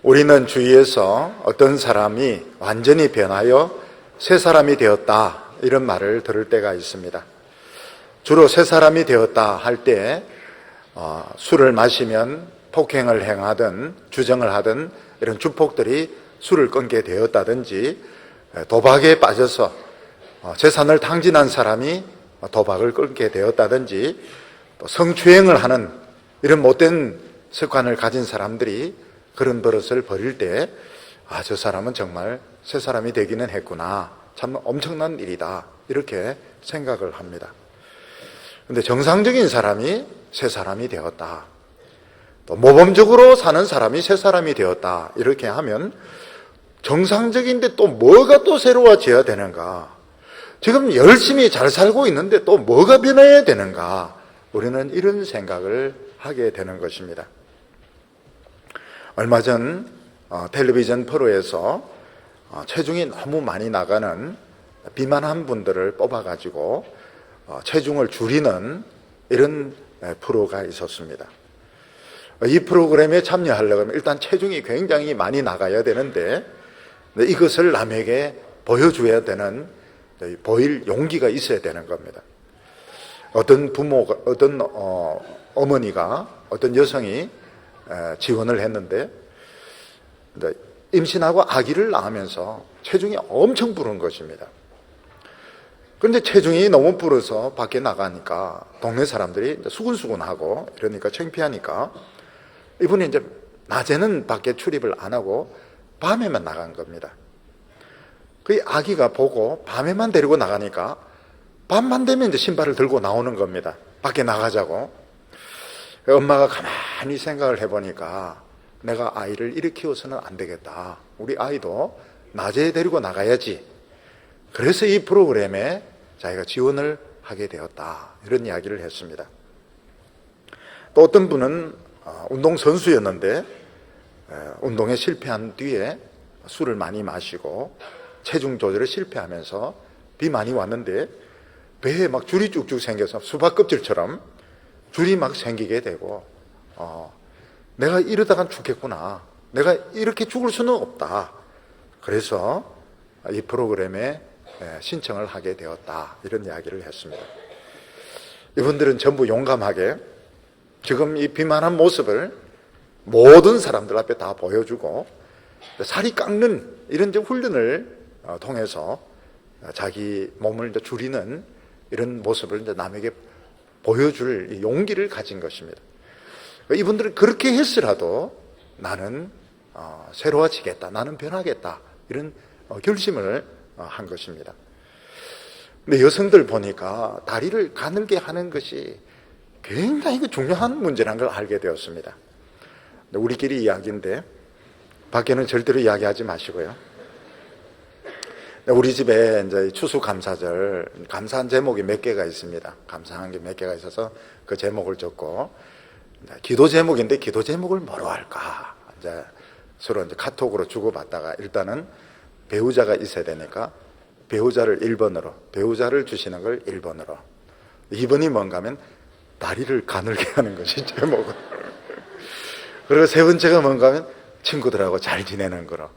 우리는 주위에서 어떤 사람이 완전히 변하여 새 사람이 되었다 이런 말을 들을 때가 있습니다. 주로 새 사람이 되었다 할 때 술을 마시면 폭행을 행하든 주정을 하든 이런 주폭들이 술을 끊게 되었다든지, 도박에 빠져서 재산을 탕진한 사람이 도박을 끊게 되었다든지, 또 성추행을 하는 이런 못된 습관을 가진 사람들이 그런 버릇을 버릴 때 저 사람은 정말 새 사람이 되기는 했구나, 참 엄청난 일이다 이렇게 생각을 합니다. 그런데 정상적인 사람이 새 사람이 되었다, 또 모범적으로 사는 사람이 새 사람이 되었다 이렇게 하면 정상적인데 또 뭐가 또 새로워져야 되는가? 지금 열심히 잘 살고 있는데 또 뭐가 변해야 되는가? 우리는 이런 생각을 하게 되는 것입니다. 얼마 전 텔레비전 프로에서 체중이 너무 많이 나가는 비만한 분들을 뽑아가지고 체중을 줄이는 이런 프로가 있었습니다. 이 프로그램에 참여하려면 일단 체중이 굉장히 많이 나가야 되는데 이것을 남에게 보여줘야 되는, 보일 용기가 있어야 되는 겁니다. 어떤 부모가, 어떤 어머니가, 어떤 여성이 지원을 했는데 임신하고 아기를 낳으면서 체중이 엄청 부른 것입니다. 그런데 체중이 너무 불어서 밖에 나가니까 동네 사람들이 수근수근하고 이러니까 창피하니까 이분이 이제 낮에는 밖에 출입을 안 하고 밤에만 나간 겁니다. 그 아기가 보고 밤에만 데리고 나가니까 밤만 되면 이제 신발을 들고 나오는 겁니다. 밖에 나가자고. 엄마가 가만히 생각을 해보니까 내가 아이를 이렇게 키워서는 안 되겠다. 우리 아이도 낮에 데리고 나가야지. 그래서 이 프로그램에 자기가 지원을 하게 되었다. 이런 이야기를 했습니다. 또 어떤 분은 운동선수였는데 운동에 실패한 뒤에 술을 많이 마시고 체중 조절에 실패하면서 비만이 왔는데 배에 막 줄이 쭉쭉 생겨서 수박 껍질처럼 줄이 막 생기게 되고 내가 이러다간 죽겠구나, 내가 이렇게 죽을 수는 없다, 그래서 이 프로그램에 신청을 하게 되었다 이런 이야기를 했습니다. 이분들은 전부 용감하게 지금 이 비만한 모습을 모든 사람들 앞에 다 보여주고 살이 깎는 이런 훈련을 통해서 자기 몸을 줄이는 이런 모습을 남에게 보여줄 용기를 가진 것입니다. 이분들은 그렇게 했으라도 나는 새로워지겠다, 나는 변하겠다 이런 결심을 한 것입니다. 근데 여성들 보니까 다리를 가늘게 하는 것이 굉장히 중요한 문제라는 걸 알게 되었습니다. 우리끼리 이야기인데 밖에는 절대로 이야기하지 마시고요. 우리 집에 이제 추수감사절 감사한 제목이 몇 개가 있습니다. 감사한 게 몇 개가 있어서 그 제목을 적고, 기도 제목인데 기도 제목을 뭐로 할까? 이제 서로 이제 카톡으로 주고받다가 일단은 배우자가 있어야 되니까 배우자를 1번으로, 배우자를 주시는 걸 1번으로, 2번이 뭔가 하면 다리를 가늘게 하는 것이 제목은. 그리고 세 번째가 뭔가 하면 친구들하고 잘 지내는 거로.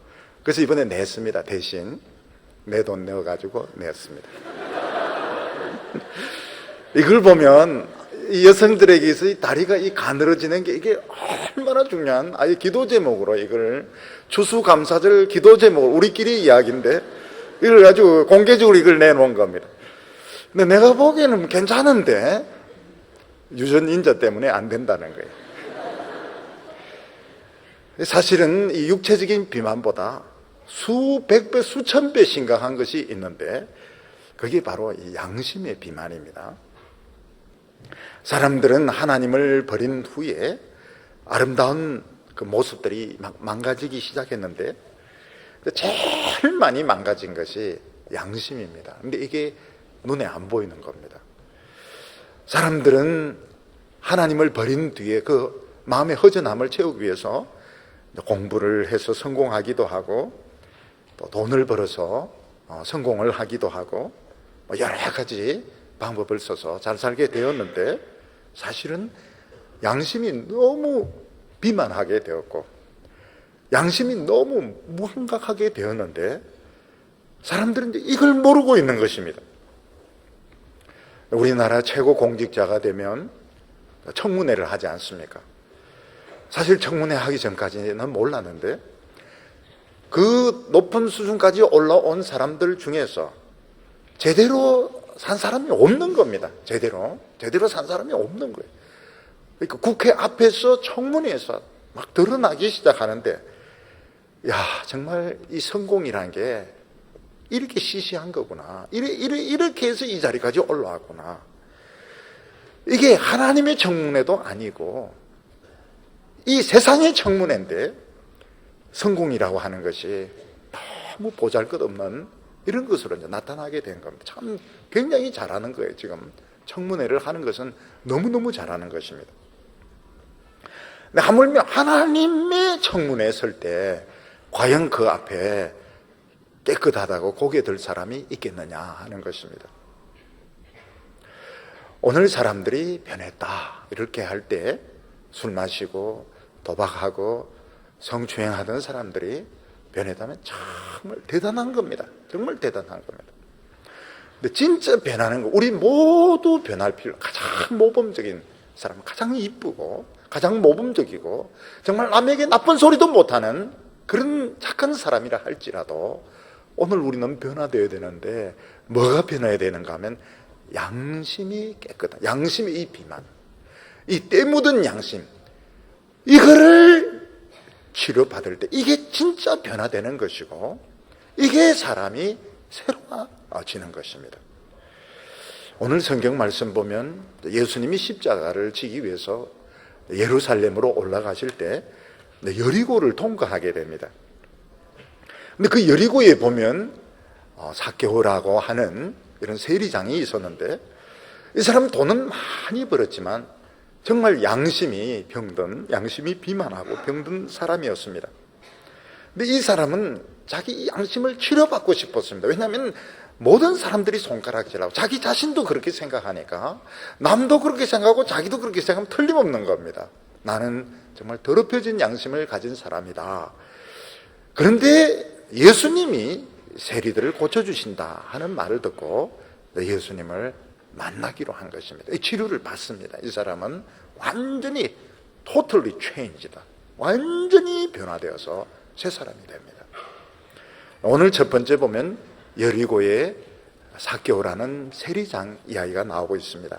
그래서 이번에 냈습니다. 대신 내 돈 내어가지고 냈습니다. 이걸 보면 이 여성들에게 있어 이 다리가 이 가늘어지는 게 이게 얼마나 중요한 아예 기도 제목으로, 이걸 추수감사절 기도 제목, 우리끼리 이야기인데 이걸 가지고 공개적으로 이걸 내놓은 겁니다. 근데 내가 보기에는 괜찮은데 유전인자 때문에 안 된다는 거예요. 사실은 이 육체적인 비만보다 수백 배, 수천 배 심각한 것이 있는데 그게 바로 이 양심의 비만입니다. 사람들은 하나님을 버린 후에 아름다운 그 모습들이 막 망가지기 시작했는데 제일 많이 망가진 것이 양심입니다. 근데 이게 눈에 안 보이는 겁니다. 사람들은 하나님을 버린 뒤에 그 마음의 허전함을 채우기 위해서 공부를 해서 성공하기도 하고 또 돈을 벌어서 성공을 하기도 하고 여러 가지 방법을 써서 잘 살게 되었는데 사실은 양심이 너무 비만하게 되었고 양심이 너무 무감각하게 되었는데 사람들은 이제 이걸 모르고 있는 것입니다. 우리나라 최고 공직자가 되면 청문회를 하지 않습니까? 사실 청문회 하기 전까지는 몰랐는데 그 높은 수준까지 올라온 사람들 중에서 제대로 산 사람이 없는 겁니다. 제대로 산 사람이 없는 거예요. 그러니까 국회 앞에서 청문회에서 막 드러나기 시작하는데, 야, 정말 이 성공이라는 게 이렇게 시시한 거구나. 이렇게 해서 이 자리까지 올라왔구나. 이게 하나님의 청문회도 아니고 이 세상의 청문회인데 성공이라고 하는 것이 너무 보잘것없는 이런 것으로 이제 나타나게 된 겁니다. 참 굉장히 잘하는 거예요. 지금 청문회를 하는 것은 너무너무 잘하는 것입니다. 근데 하물며 하나님의 청문회에 설 때 과연 그 앞에 깨끗하다고 고개 들 사람이 있겠느냐 하는 것입니다. 오늘 사람들이 변했다 이렇게 할 때 술 마시고 도박하고 성추행하던 사람들이 변했다면 정말 대단한 겁니다. 정말 대단한 겁니다. 근데 진짜 변하는 거, 우리 모두 변할 필요, 가장 모범적인 사람은 가장 이쁘고 가장 모범적이고 정말 남에게 나쁜 소리도 못하는 그런 착한 사람이라 할지라도 오늘 우리는 변화되어야 되는데 뭐가 변해야 되는가 하면 양심이 깨끗한, 양심의 이 비만, 이 때 묻은 양심, 이거를 치료받을 때 이게 진짜 변화되는 것이고 이게 사람이 새로워지는 것입니다. 오늘 성경 말씀 보면 예수님이 십자가를 지기 위해서 예루살렘으로 올라가실 때 여리고를 통과하게 됩니다. 근데 그 여리고에 보면 삭개오라고 하는 이런 세리장이 있었는데 이 사람은 돈은 많이 벌었지만 정말 양심이 병든, 양심이 비만하고 병든 사람이었습니다. 근데 이 사람은 자기 양심을 치료받고 싶었습니다. 왜냐하면 모든 사람들이 손가락질하고 자기 자신도 그렇게 생각하니까 남도 그렇게 생각하고 자기도 그렇게 생각하면 틀림없는 겁니다. 나는 정말 더럽혀진 양심을 가진 사람이다. 그런데 예수님이 세리들을 고쳐주신다 하는 말을 듣고 예수님을 만나기로 한 것입니다. 이 치료를 받습니다. 이 사람은 완전히 totally changed다. 완전히 변화되어서 새 사람이 됩니다. 오늘 첫 번째 보면 여리고의 삭개오라는 세리장 이야기가 나오고 있습니다.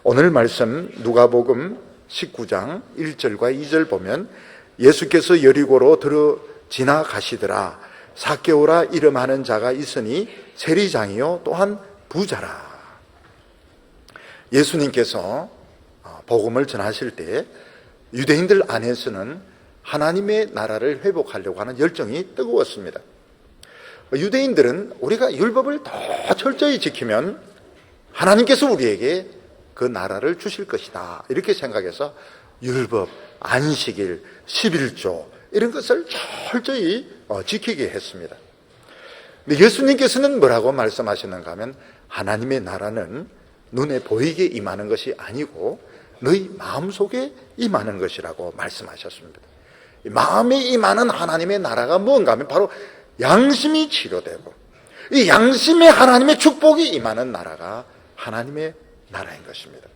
오늘 말씀 누가복음 19장 1절과 2절 보면 예수께서 여리고로 지나가시더라. 삭개오라 이름하는 자가 있으니 세리장이요 또한 부자라. 예수님께서 복음을 전하실 때 유대인들 안에서는 하나님의 나라를 회복하려고 하는 열정이 뜨거웠습니다. 유대인들은 우리가 율법을 더 철저히 지키면 하나님께서 우리에게 그 나라를 주실 것이다 이렇게 생각해서 율법, 안식일, 11조 이런 것을 철저히 지키게 했습니다. 근데 예수님께서는 뭐라고 말씀하시는가 하면 하나님의 나라는 눈에 보이게 임하는 것이 아니고 너희 마음속에 임하는 것이라고 말씀하셨습니다. 마음에 임하는 하나님의 나라가 뭔가 하면 바로 양심이 치료되고 이 양심에 하나님의 축복이 임하는 나라가 하나님의 나라인 것입니다.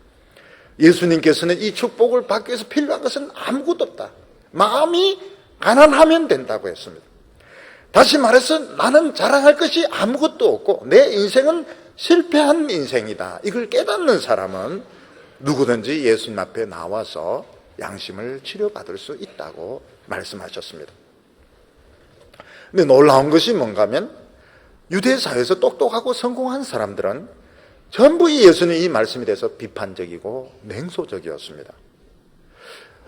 예수님께서는 이 축복을 받기 위해서 필요한 것은 아무것도 없다. 마음이 가난하면 된다고 했습니다. 다시 말해서 나는 자랑할 것이 아무것도 없고 내 인생은 실패한 인생이다. 이걸 깨닫는 사람은 누구든지 예수님 앞에 나와서 양심을 치료받을 수 있다고 말씀하셨습니다. 근데 놀라운 것이 뭔가 하면 유대 사회에서 똑똑하고 성공한 사람들은 전부 이 예수님 이 말씀에 대해서 비판적이고 냉소적이었습니다.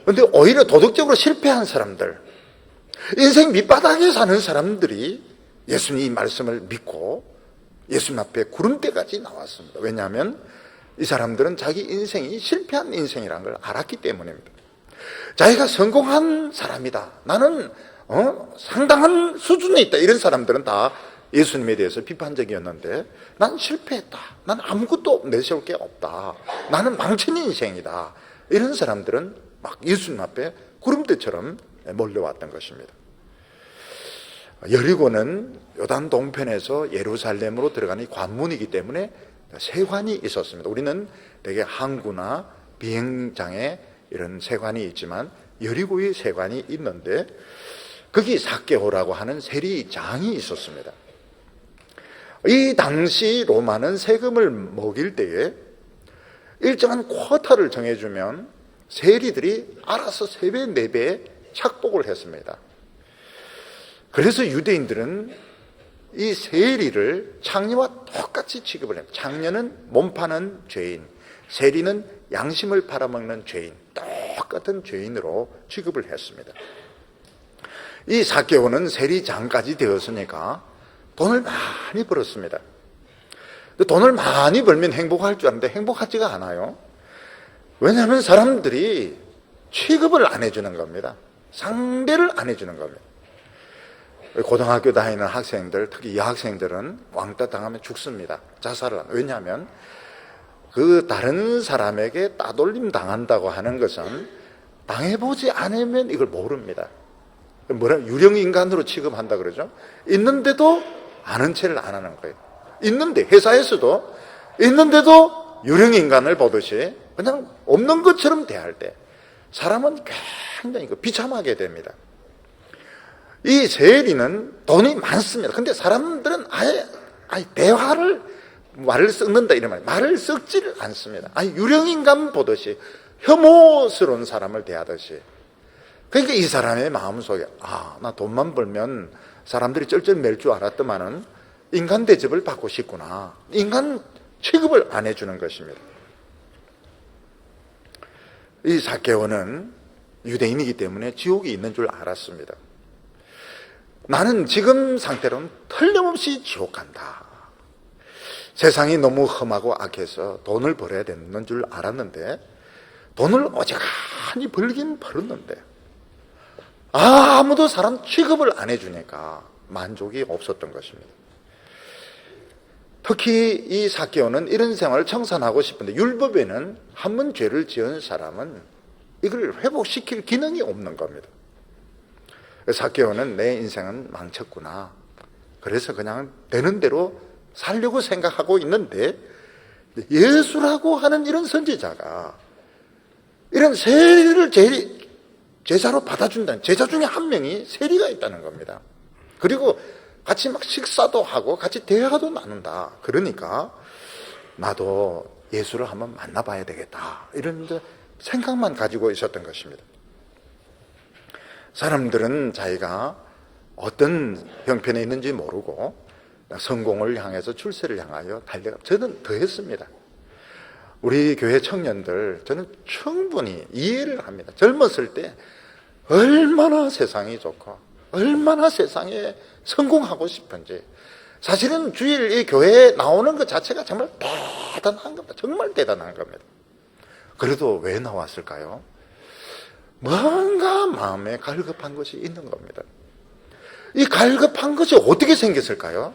그런데 오히려 도덕적으로 실패한 사람들, 인생 밑바닥에 사는 사람들이 예수님 이 말씀을 믿고 예수님 앞에 구름대까지 나왔습니다. 왜냐하면 이 사람들은 자기 인생이 실패한 인생이라는 걸 알았기 때문입니다. 자기가 성공한 사람이다. 나는 상당한 수준에 있다. 이런 사람들은 다 예수님에 대해서 비판적이었는데 난 실패했다. 난 아무것도 내세울 게 없다. 나는 망친 인생이다. 이런 사람들은 막 예수님 앞에 구름대처럼 몰려왔던 것입니다. 여리고는 요단 동편에서 예루살렘으로 들어가는 관문이기 때문에 세관이 있었습니다. 우리는 대개 항구나 비행장에 이런 세관이 있지만 여리고의 세관이 있는데 거기 삭개오라고 하는 세리장이 있었습니다. 이 당시 로마는 세금을 먹일 때에 일정한 쿼터를 정해주면 세리들이 알아서 3배, 4배 착복을 했습니다. 그래서 유대인들은 이 세리를 창녀와 똑같이 취급을 합니다. 창녀는 몸 파는 죄인, 세리는 양심을 팔아먹는 죄인, 똑같은 죄인으로 취급을 했습니다. 이 삭개오는 세리장까지 되었으니까 돈을 많이 벌었습니다. 돈을 많이 벌면 행복할 줄 알았는데 행복하지가 않아요. 왜냐하면 사람들이 취급을 안 해주는 겁니다. 상대를 안 해주는 겁니다. 고등학교 다니는 학생들, 특히 여학생들은 왕따 당하면 죽습니다. 자살을 합니다. 왜냐하면 그 다른 사람에게 따돌림 당한다고 하는 것은 당해보지 않으면 이걸 모릅니다. 유령인간으로 취급한다 그러죠. 있는데도 아는 체를 안 하는 거예요. 있는데, 회사에서도 있는데도 유령인간을 보듯이 그냥 없는 것처럼 대할 때 사람은 굉장히 비참하게 됩니다. 이 세리는 돈이 많습니다. 근데 사람들은 아예 말을 섞는다 이런 말을 섞지를 않습니다. 유령인간 보듯이 혐오스러운 사람을 대하듯이. 그러니까 이 사람의 마음속에 나 돈만 벌면 사람들이 쩔쩔 맬 줄 알았더만은 인간 대접을 받고 싶구나. 인간 취급을 안 해주는 것입니다. 이 삭개오는 유대인이기 때문에 지옥이 있는 줄 알았습니다. 나는 지금 상태로는 틀림없이 지옥 간다. 세상이 너무 험하고 악해서 돈을 벌어야 되는 줄 알았는데 돈을 어지간히 벌긴 벌었는데 아무도 사람 취급을 안 해주니까 만족이 없었던 것입니다. 특히 이 삭개오는 이런 생활을 청산하고 싶은데 율법에는 한 번 죄를 지은 사람은 이걸 회복시킬 기능이 없는 겁니다. 삭개오는 내 인생은 망쳤구나. 그래서 그냥 되는 대로 살려고 생각하고 있는데 예수라고 하는 이런 선지자가 이런 세리를 제자로 받아준다는 제자 중에 한 명이 세리가 있다는 겁니다. 그리고 같이 막 식사도 하고 같이 대화도 나눈다. 그러니까 나도 예수를 한번 만나봐야 되겠다. 이런 생각만 가지고 있었던 것입니다. 사람들은 자기가 어떤 형편에 있는지 모르고 성공을 향해서 출세를 향하여 달려가. 저는 더 했습니다. 우리 교회 청년들 저는 충분히 이해를 합니다. 젊었을 때 얼마나 세상이 좋고 얼마나 세상에 성공하고 싶은지. 사실은 주일 이 교회에 나오는 것 자체가 정말 대단한 겁니다. 정말 대단한 겁니다. 그래도 왜 나왔을까요? 뭔가 마음에 갈급한 것이 있는 겁니다. 이 갈급한 것이 어떻게 생겼을까요?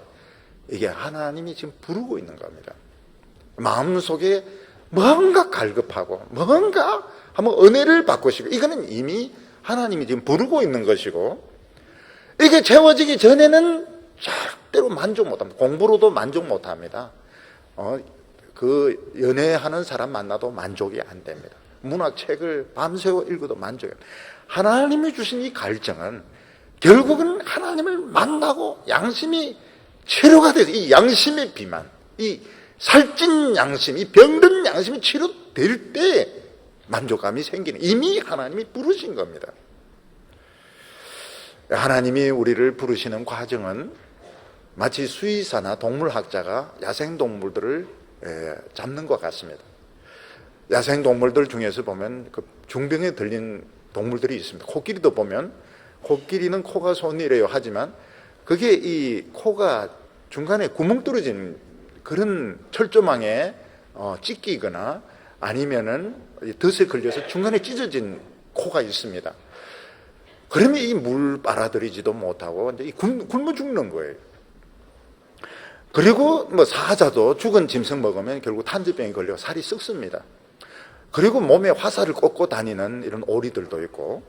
이게 하나님이 지금 부르고 있는 겁니다. 마음속에 뭔가 갈급하고 뭔가 한번 은혜를 받고 싶고 이거는 이미 하나님이 지금 부르고 있는 것이고 이게 채워지기 전에는 절대로 만족 못합니다. 공부로도 만족 못합니다. 그 연애하는 사람 만나도 만족이 안 됩니다. 문학책을 밤새워 읽어도 만족이 안 됩니다. 하나님이 주신 이 갈증은 결국은 하나님을 만나고 양심이 치료가 돼서 이 양심의 비만, 이 살찐 양심, 이 병든 양심이 치료될 때 만족감이 생기는, 이미 하나님이 부르신 겁니다. 하나님이 우리를 부르시는 과정은 마치 수의사나 동물학자가 야생동물들을 잡는 것 같습니다. 야생동물들 중에서 보면 그 중병에 들린 동물들이 있습니다. 코끼리도 보면 코끼리는 코가 손이래요 하지만 그게 이 코가 중간에 구멍 뚫어진 그런 철조망에 찢기거나 아니면은 덫에 걸려서 중간에 찢어진 코가 있습니다. 그러면 이 물 빨아들이지도 못하고 이제 굶어 죽는 거예요. 그리고 뭐 사자도 죽은 짐승 먹으면 결국 탄저병이 걸려 살이 썩습니다. 그리고 몸에 화살을 꽂고 다니는 이런 오리들도 있고,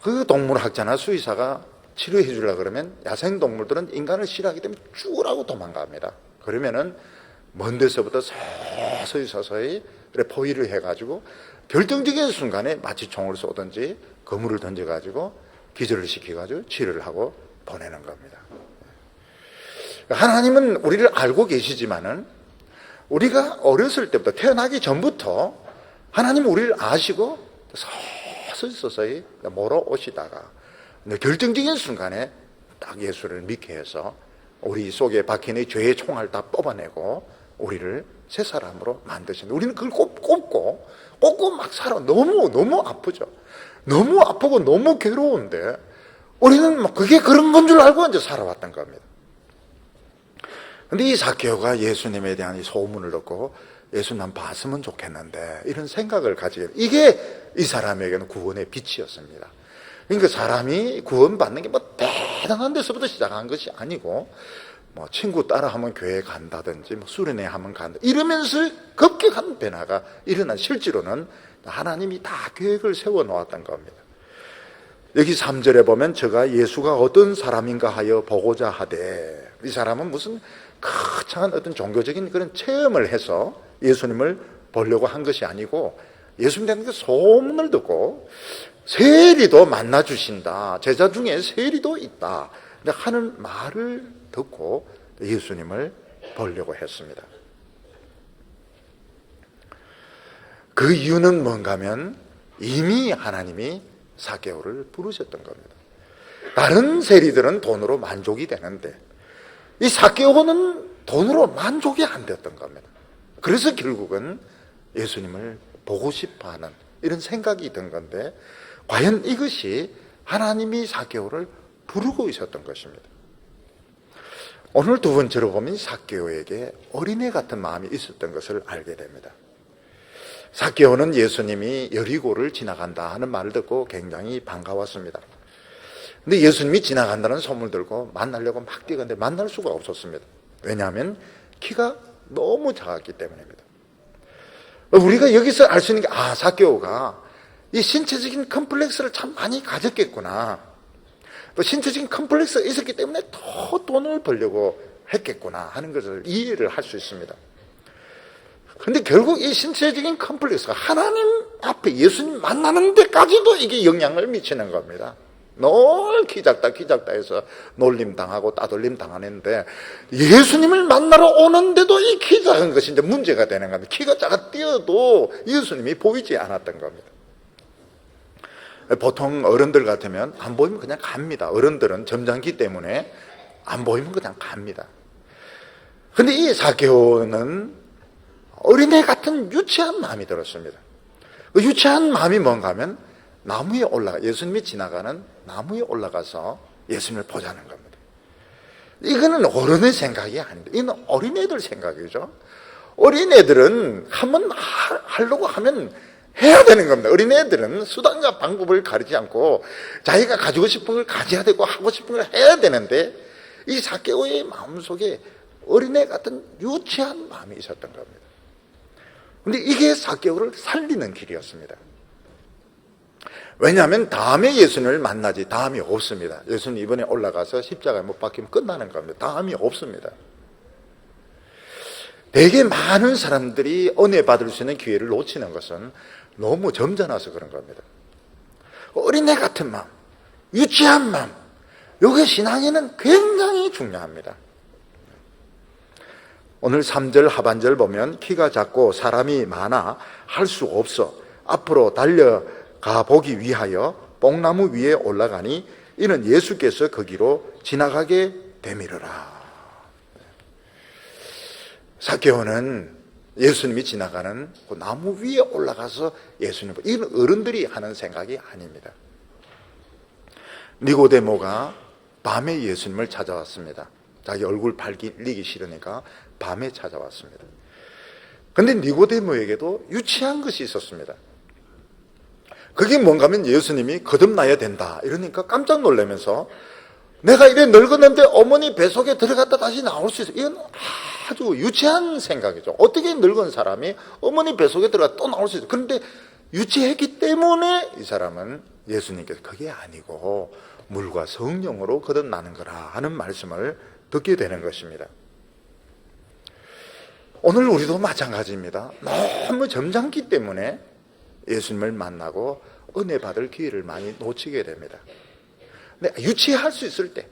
그 동물학자나 수의사가 치료해 주려고 그러면 야생동물들은 인간을 싫어하기 때문에 죽으라고 도망갑니다. 그러면은 먼 데서부터 서서히 포위를 해가지고 결정적인 순간에 마치 총을 쏘든지 거물을 던져가지고 기절을 시켜가지고 치료를 하고 보내는 겁니다. 하나님은 우리를 알고 계시지만은 우리가 어렸을 때부터 태어나기 전부터 하나님은 우리를 아시고 서서히 몰아오시다가 결정적인 순간에 딱 예수를 믿게 해서 우리 속에 박힌 이 죄의 총알 다 뽑아내고 우리를 새 사람으로 만드신다. 우리는 그걸 꼽고 막 살아. 너무 아프죠. 너무 아프고 너무 괴로운데 우리는 막 그게 그런 건 줄 알고 이제 살아왔던 겁니다. 근데 이 삭개오가 예수님에 대한 이 소문을 듣고 예수님 한 봤으면 좋겠는데 이런 생각을 가지게, 이게 이 사람에게는 구원의 빛이었습니다. 그러니까 사람이 구원받는 게 뭐 대단한 데서부터 시작한 것이 아니고 뭐 친구 따라하면 교회 간다든지 뭐 수련회 하면 간다 이러면서 급격한 변화가 일어난, 실제로는 하나님이 다 계획을 세워 놓았던 겁니다. 여기 3절에 보면 저가 예수가 어떤 사람인가 하여 보고자 하되, 이 사람은 무슨 거창한 어떤 종교적인 그런 체험을 해서 예수님을 보려고 한 것이 아니고 예수님에 대한 소문을 듣고 세리도 만나 주신다, 제자 중에 세리도 있다 하는 말을 듣고 예수님을 보려고 했습니다. 그 이유는 뭔가 하면 이미 하나님이 삭개오를 부르셨던 겁니다. 다른 세리들은 돈으로 만족이 되는데 이 삭개오는 돈으로 만족이 안 되었던 겁니다. 그래서 결국은 예수님을 보고 싶어하는 이런 생각이 든 건데, 과연 이것이 하나님이 삭개오를 부르고 있었던 것입니다. 오늘 두 번째로 보면 삭개오에게 어린애 같은 마음이 있었던 것을 알게 됩니다. 삭개오는 예수님이 여리고를 지나간다 하는 말을 듣고 굉장히 반가웠습니다. 근데 예수님이 지나간다는 소문을 들고 만나려고 막 뛰었는데 만날 수가 없었습니다. 왜냐하면 키가 너무 작았기 때문입니다. 우리가 여기서 알 수 있는 게, 삭개오가 이 신체적인 컴플렉스를 참 많이 가졌겠구나, 또 신체적인 컴플렉스가 있었기 때문에 더 돈을 벌려고 했겠구나 하는 것을 이해를 할 수 있습니다. 그런데 결국 이 신체적인 컴플렉스가 하나님 앞에 예수님 만나는 데까지도 이게 영향을 미치는 겁니다. 늘 키 작다 해서 놀림당하고 따돌림 당하는데 예수님을 만나러 오는데도 이 키 작은 것이 이제 문제가 되는 겁니다. 키가 작아 뛰어도 예수님이 보이지 않았던 겁니다. 보통 어른들 같으면 안 보이면 그냥 갑니다. 어른들은 점잖기 때문에 안 보이면 그냥 갑니다. 근데 이 삭개오는 어린애 같은 유치한 마음이 들었습니다. 그 유치한 마음이 뭔가 하면 나무에 예수님이 지나가는 나무에 올라가서 예수님을 보자는 겁니다. 이거는 어른의 생각이 아닙니다. 이건 어린애들 생각이죠. 어린애들은 한번 하려고 하면 해야 되는 겁니다. 어린애들은 수단과 방법을 가리지 않고 자기가 가지고 싶은 걸 가져야 되고 하고 싶은 걸 해야 되는데, 이 삭개오의 마음속에 어린애 같은 유치한 마음이 있었던 겁니다. 그런데 이게 삭개오를 살리는 길이었습니다. 왜냐하면 다음에 예수님을 만나지 다음이 없습니다. 예수님 이번에 올라가서 십자가에 못 박히면 끝나는 겁니다. 다음이 없습니다. 되게 많은 사람들이 은혜 받을 수 있는 기회를 놓치는 것은 너무 점잖아서 그런 겁니다. 어린애 같은 마음, 유치한 마음, 이게 신앙에는 굉장히 중요합니다. 오늘 3절 하반절 보면 키가 작고 사람이 많아 할 수 없어 앞으로 달려가 보기 위하여 뽕나무 위에 올라가니 이는 예수께서 거기로 지나가게 되밀어라. 삭개오는 예수님이 지나가는 그 나무 위에 올라가서 예수님, 이건 어른들이 하는 생각이 아닙니다. 니고데모가 밤에 예수님을 찾아왔습니다. 자기 얼굴 밝히기 싫으니까 밤에 찾아왔습니다. 그런데 니고데모에게도 유치한 것이 있었습니다. 그게 뭔가 하면 예수님이 거듭나야 된다 이러니까 깜짝 놀라면서, 내가 이래 늙었는데 어머니 뱃속에 들어갔다 다시 나올 수 있어. 이건 아주 유치한 생각이죠. 어떻게 늙은 사람이 어머니 뱃속에 들어갔다 또 나올 수 있어. 그런데 유치했기 때문에 이 사람은 예수님께서 그게 아니고 물과 성령으로 거듭나는 거라 하는 말씀을 듣게 되는 것입니다. 오늘 우리도 마찬가지입니다. 너무 점잖기 때문에 예수님을 만나고 은혜 받을 기회를 많이 놓치게 됩니다. 근데 유치할 수 있을 때,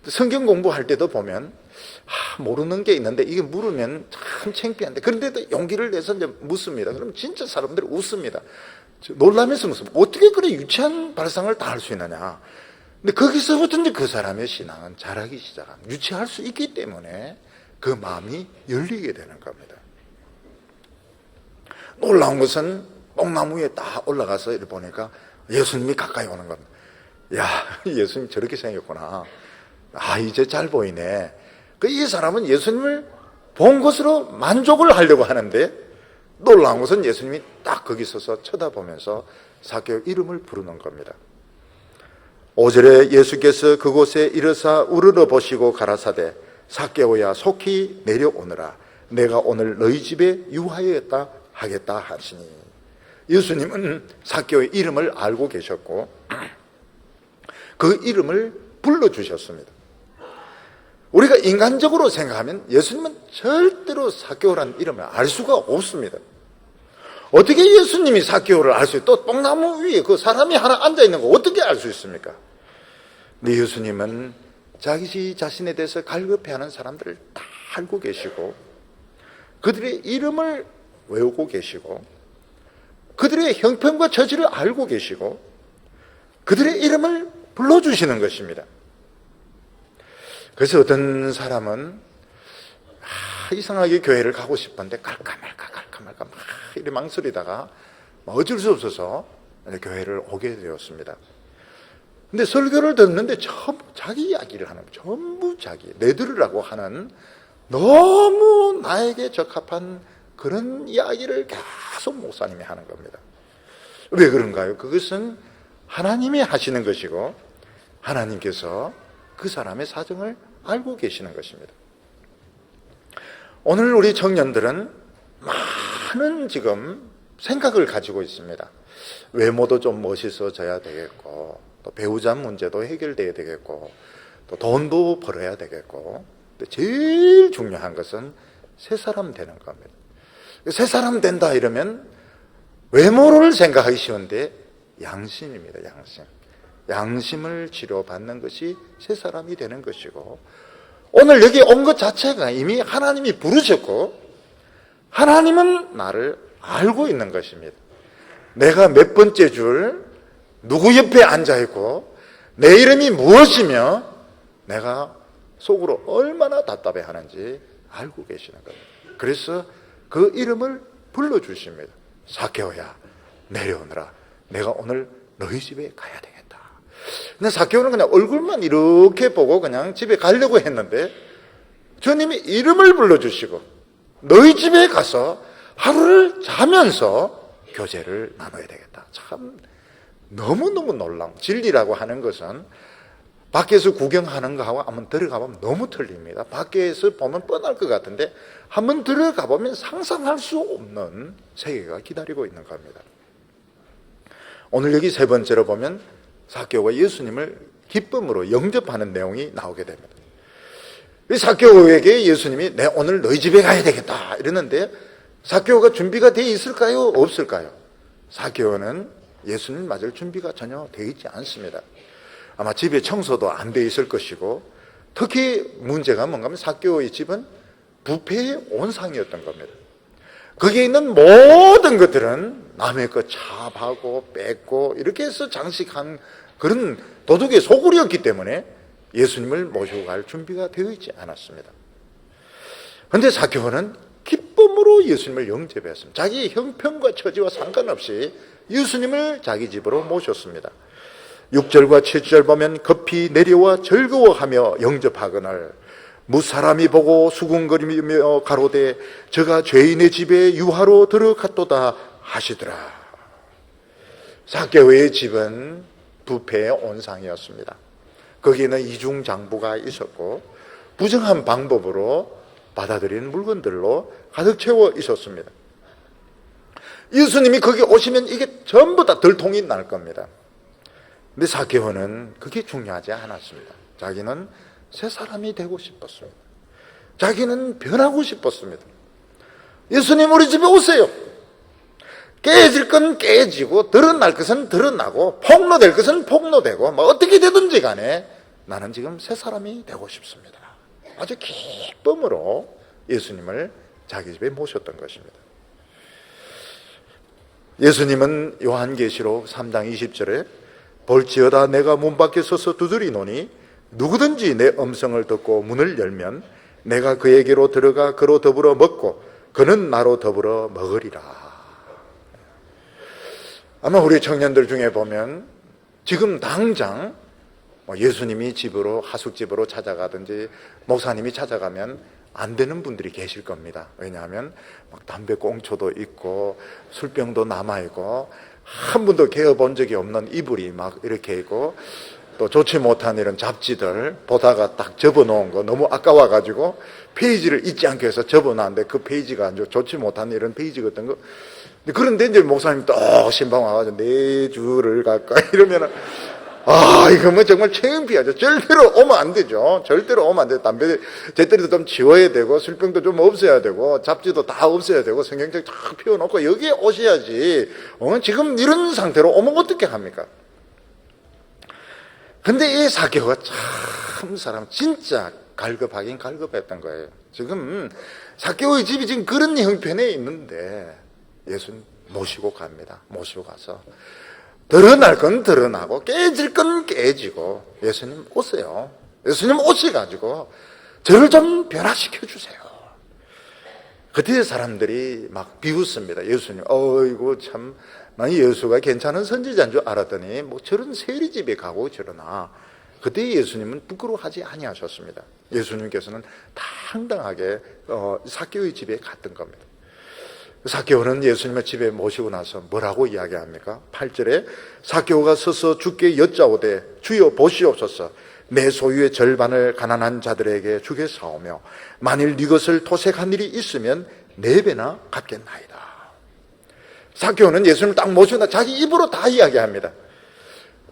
성경 공부할 때도 보면 모르는 게 있는데 이게 물으면 참 창피한데, 그런데도 용기를 내서 이제 묻습니다. 그럼 진짜 사람들이 웃습니다. 놀라면서 묻습니다. 어떻게 그래 유치한 발상을 다 할 수 있느냐. 근데 거기서부터 이제 그 사람의 신앙은 자라기 시작합니다. 유치할 수 있기 때문에 그 마음이 열리게 되는 겁니다. 놀라운 것은 뽕나무 위에 딱 올라가서 이렇게 보니까 예수님이 가까이 오는 겁니다. 야, 예수님 저렇게 생겼구나. 이제 잘 보이네. 이 사람은 예수님을 본 것으로 만족을 하려고 하는데, 놀라운 것은 예수님이 딱 거기 서서 쳐다보면서 삭개오 이름을 부르는 겁니다. 5절에 예수께서 그곳에 이르사 우러러 보시고 가라사대 삭개오야 속히 내려오너라. 내가 오늘 너희 집에 유하였다 하겠다 하시니, 예수님은 삭개오의 이름을 알고 계셨고 그 이름을 불러주셨습니다. 우리가 인간적으로 생각하면 예수님은 절대로 삭개오라는 이름을 알 수가 없습니다. 어떻게 예수님이 삭개오를 알 수 있어요? 또 뽕나무 위에 그 사람이 하나 앉아있는 거 어떻게 알 수 있습니까? 근데 예수님은 자기 자신에 대해서 갈급해하는 사람들을 다 알고 계시고 그들의 이름을 외우고 계시고 그들의 형편과 처지를 알고 계시고 그들의 이름을 불러주시는 것입니다. 그래서 어떤 사람은 이상하게 교회를 가고 싶은데 갈까 말까 막 이렇게 망설이다가 어쩔 수 없어서 교회를 오게 되었습니다. 근데 설교를 듣는데 전부 자기 이야기를 하는, 전부 자기, 내 들으라고 하는 너무 나에게 적합한 그런 이야기를 계속 목사님이 하는 겁니다. 왜 그런가요? 그것은 하나님이 하시는 것이고 하나님께서 그 사람의 사정을 알고 계시는 것입니다. 오늘 우리 청년들은 많은 지금 생각을 가지고 있습니다. 외모도 좀 멋있어져야 되겠고, 또 배우자 문제도 해결돼야 되겠고, 또 돈도 벌어야 되겠고, 제일 중요한 것은 새 사람 되는 겁니다. 새 사람 된다 이러면 외모를 생각하기 쉬운데 양심입니다. 양심을 치료받는 것이 새 사람이 되는 것이고, 오늘 여기 온 것 자체가 이미 하나님이 부르셨고 하나님은 나를 알고 있는 것입니다. 내가 몇 번째 줄 누구 옆에 앉아있고 내 이름이 무엇이며 내가 속으로 얼마나 답답해하는지 알고 계시는 겁니다. 그래서 그 이름을 불러주십니다. 삭개오야 내려오너라. 내가 오늘 너희 집에 가야 되겠다. 근데 삭개오는 그냥 얼굴만 이렇게 보고 그냥 집에 가려고 했는데 주님이 이름을 불러주시고 너희 집에 가서 하루를 자면서 교제를 나눠야 되겠다. 참 너무너무 놀라운, 진리라고 하는 것은 밖에서 구경하는 거하고 한번 들어가 보면 너무 틀립니다. 밖에서 보면 뻔할 것 같은데 한번 들어가 보면 상상할 수 없는 세계가 기다리고 있는 겁니다. 오늘 여기 세 번째로 보면 삭개오가 예수님을 기쁨으로 영접하는 내용이 나오게 됩니다. 삭개오에게 예수님이 내 오늘 너희 집에 가야 되겠다 이랬는데 삭개오가 준비가 되어 있을까요? 없을까요? 삭개오는 예수님 맞을 준비가 전혀 되어 있지 않습니다. 아마 집에 청소도 안 되어 있을 것이고, 특히 문제가 뭔가 하면 삭개오의 집은 부패의 온상이었던 겁니다. 거기에 있는 모든 것들은 남의 것 차하고 뺏고 이렇게 해서 장식한 그런 도둑의 소굴이었기 때문에 예수님을 모시고 갈 준비가 되어 있지 않았습니다. 그런데 삭개오는 기쁨으로 예수님을 영접했습니다. 자기 형편과 처지와 상관없이 예수님을 자기 집으로 모셨습니다. 6절과 7절 보면 급히 내려와 즐거워하며 영접하거늘 무사람이 보고 수군거리며 가로되 저가 죄인의 집에 유하로 들어갔도다 하시더라. 삭개오의 집은 부패의 온상이었습니다. 거기에는 이중장부가 있었고 부정한 방법으로 받아들이는 물건들로 가득 채워 있었습니다. 예수님이 거기 오시면 이게 전부 다 들통이 날 겁니다. 근데 사개오는 그게 중요하지 않았습니다. 자기는 새 사람이 되고 싶었습니다. 자기는 변하고 싶었습니다. 예수님 우리 집에 오세요. 깨질 건 깨지고 드러날 것은 드러나고 폭로될 것은 폭로되고 뭐 어떻게 되든지 간에 나는 지금 새 사람이 되고 싶습니다. 아주 기쁨으로 예수님을 자기 집에 모셨던 것입니다. 예수님은 요한계시록 3장 20절에 볼지어다 내가 문 밖에 서서 두드리노니 누구든지 내 음성을 듣고 문을 열면 내가 그에게로 들어가 그로 더불어 먹고 그는 나로 더불어 먹으리라. 아마 우리 청년들 중에 보면 지금 당장 예수님이 집으로 하숙집으로 찾아가든지 목사님이 찾아가면 안 되는 분들이 계실 겁니다. 왜냐하면 막 담배 꽁초도 있고 술병도 남아있고 한 번도 개어본 적이 없는 이불이 막 이렇게 있고 또 좋지 못한 이런 잡지들 보다가 딱 접어놓은 거 너무 아까워가지고 페이지를 잊지 않게 해서 접어놨는데 그 페이지가 좋지 못한 이런 페이지 같은 거. 그런데 이제 목사님 또 신방 와가지고 4주를 가까이 이러면은 이거 뭐 정말 창피하죠. 절대로 오면 안 되죠. 절대로 오면 안 돼요. 담배, 재떨이도 좀 지워야 되고, 술병도 좀 없애야 되고, 잡지도 다 없애야 되고, 성경책 쫙 피워놓고, 여기에 오셔야지. 지금 이런 상태로 오면 어떻게 합니까? 근데 이 사개오가 참 사람, 진짜 갈급하긴 갈급했던 거예요. 지금 사개오의 집이 지금 그런 형편에 있는데, 예수님 모시고 갑니다. 모시고 가서. 드러날 건 드러나고 깨질 건 깨지고 예수님 오세요. 예수님 오셔가지고 저를 좀 변화시켜 주세요. 그때 사람들이 막 비웃습니다. 예수님 이거 참 난 예수가 괜찮은 선지자인 줄 알았더니 뭐 저런 세리집에 가고 저러나. 그때 예수님은 부끄러워하지 아니하셨습니다. 예수님께서는 당당하게 사개오의 집에 갔던 겁니다. 사개오는 예수님의 집에 모시고 나서 뭐라고 이야기합니까? 8절에 사개오가 서서 주께 여짜오되 주여 보시옵소서 내 소유의 절반을 가난한 자들에게 주겠사오며 만일 네 것을 토색한 일이 있으면 4배나 갚겠나이다. 사개오는 예수님을 딱 모시고 나서 자기 입으로 다 이야기합니다.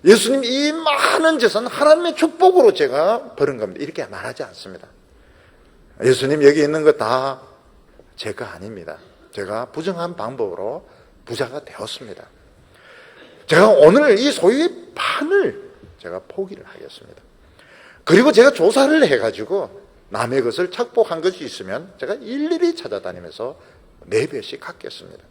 예수님 이 많은 재산 하나님의 축복으로 제가 벌은 겁니다. 이렇게 말하지 않습니다. 예수님 여기 있는 거 다 제가 아닙니다. 제가 부정한 방법으로 부자가 되었습니다. 제가 오늘 이 소유의 반을 제가 포기를 하겠습니다. 그리고 제가 조사를 해가지고 남의 것을 착복한 것이 있으면 제가 일일이 찾아다니면서 4배씩 갚겠습니다.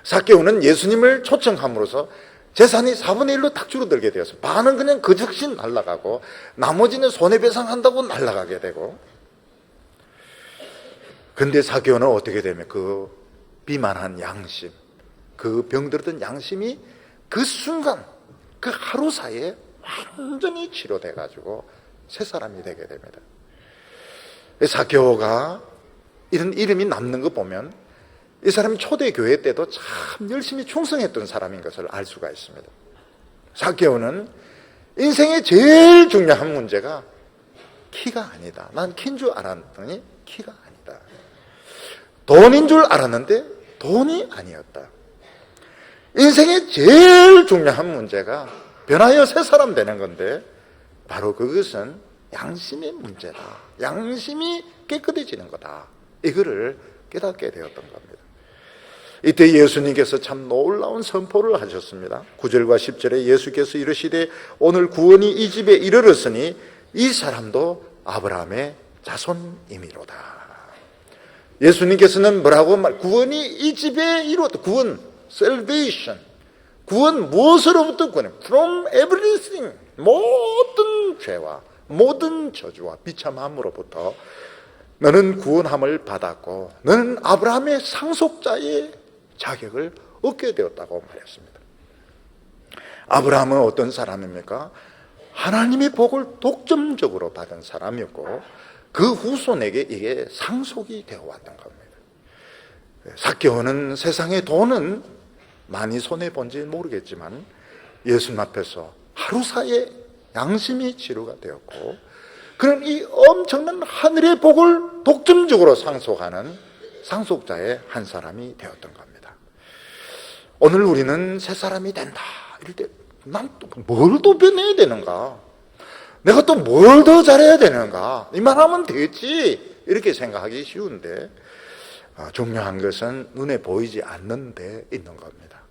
사개오는 예수님을 초청함으로써 재산이 4분의 1로 딱 줄어들게 되었어요. 반은 그냥 그 즉시 날아가고 나머지는 손해배상한다고 날아가게 되고. 근데 사개오는 어떻게 되면 그 비만한 양심, 그 병들었던 양심이 그 순간, 그 하루 사이에 완전히 치료돼가지고 새 사람이 되게 됩니다. 사개오가 이런 이름이 남는 거 보면 이 사람이 초대교회 때도 참 열심히 충성했던 사람인 것을 알 수가 있습니다. 사개오는 인생의 제일 중요한 문제가 키가 아니다. 난 키인 줄 알았더니 키가 아니다. 돈인 줄 알았는데 돈이 아니었다. 인생의 제일 중요한 문제가 변하여 새 사람 되는 건데 바로 그것은 양심의 문제다. 양심이 깨끗해지는 거다. 이거를 깨닫게 되었던 겁니다. 이때 예수님께서 참 놀라운 선포를 하셨습니다. 9절과 10절에 예수께서 이르시되 오늘 구원이 이 집에 이르렀으니 이 사람도 아브라함의 자손임이로다. 예수님께서는 뭐라고 구원이 이 집에 이루었다. 구원, salvation. 구원 무엇으로부터 구원? From everything. 모든 죄와 모든 저주와 비참함으로부터 너는 구원함을 받았고 너는 아브라함의 상속자의 자격을 얻게 되었다고 말했습니다. 아브라함은 어떤 사람입니까? 하나님의 복을 독점적으로 받은 사람이었고 그 후손에게 이게 상속이 되어 왔던 겁니다. 사개오는 세상의 돈은 많이 손해본지 모르겠지만 예수님 앞에서 하루 사이에 양심이 치료가 되었고 그는 이 엄청난 하늘의 복을 독점적으로 상속하는 상속자의 한 사람이 되었던 겁니다. 오늘 우리는 새 사람이 된다 이럴 때 난 또 뭘 또 변해야 되는가? 내가 또 뭘 더 잘해야 되는가? 이만하면 되지. 이렇게 생각하기 쉬운데 중요한 것은 눈에 보이지 않는 데 있는 겁니다.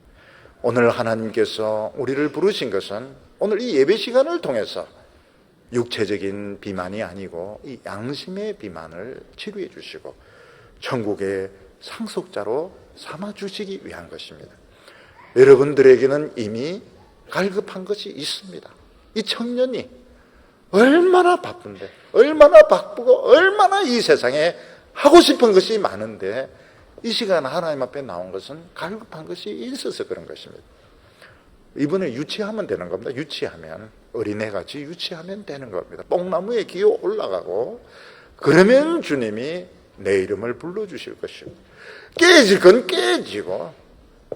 오늘 하나님께서 우리를 부르신 것은 오늘 이 예배 시간을 통해서 육체적인 비만이 아니고 이 양심의 비만을 치료해 주시고 천국의 상속자로 삼아 주시기 위한 것입니다. 여러분들에게는 이미 갈급한 것이 있습니다. 이 청년이 얼마나 바쁜데, 얼마나 바쁘고 얼마나 이 세상에 하고 싶은 것이 많은데 이 시간 하나님 앞에 나온 것은 갈급한 것이 있어서 그런 것입니다. 이번에 유치하면 되는 겁니다. 유치하면, 어린애같이 유치하면 되는 겁니다. 뽕나무에 기어 올라가고 그러면 주님이 내 이름을 불러주실 것이고, 깨질 건 깨지고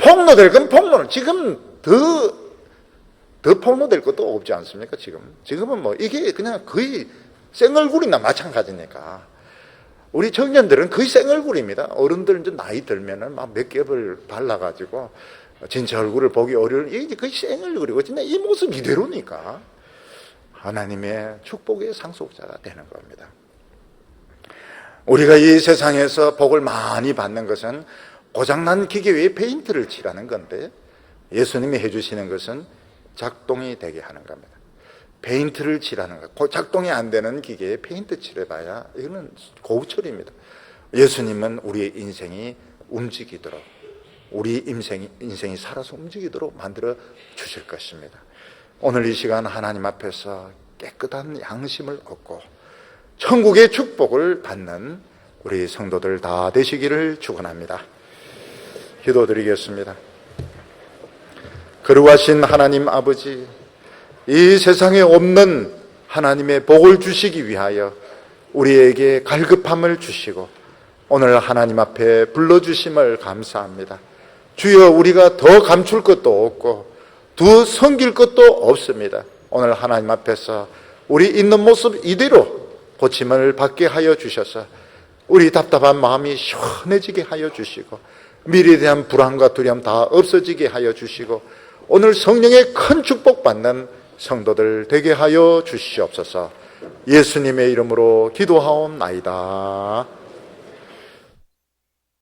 폭로될 건 폭로는, 지금 더 폭로될 것도 없지 않습니까? 지금은 뭐 이게 그냥 거의 생얼굴이나 마찬가지니까. 우리 청년들은 거의 생얼굴입니다. 어른들 이제 나이 들면은 막 몇 겹을 발라가지고 진짜 얼굴을 보기 어려운, 이게 거의 생얼굴이고 진짜 이 모습 이대로니까 하나님의 축복의 상속자가 되는 겁니다. 우리가 이 세상에서 복을 많이 받는 것은 고장난 기계 위에 페인트를 칠하는 건데, 예수님이 해주시는 것은 작동이 되게 하는 겁니다. 페인트를 칠하는 것, 작동이 안 되는 기계에 페인트 칠해봐야 이거는 고우철입니다. 예수님은 우리의 인생이 움직이도록, 우리 인생이 살아서 움직이도록 만들어 주실 것입니다. 오늘 이 시간 하나님 앞에서 깨끗한 양심을 얻고 천국의 축복을 받는 우리 성도들 다 되시기를 축원합니다. 기도드리겠습니다. 거룩하신 하나님 아버지, 이 세상에 없는 하나님의 복을 주시기 위하여 우리에게 갈급함을 주시고 오늘 하나님 앞에 불러주심을 감사합니다. 주여, 우리가 더 감출 것도 없고 더 섬길 것도 없습니다. 오늘 하나님 앞에서 우리 있는 모습 이대로 고침을 받게 하여 주셔서 우리 답답한 마음이 시원해지게 하여 주시고 미래에 대한 불안과 두려움 다 없어지게 하여 주시고 오늘 성령의 큰 축복 받는 성도들 되게 하여 주시옵소서. 예수님의 이름으로 기도하옵나이다.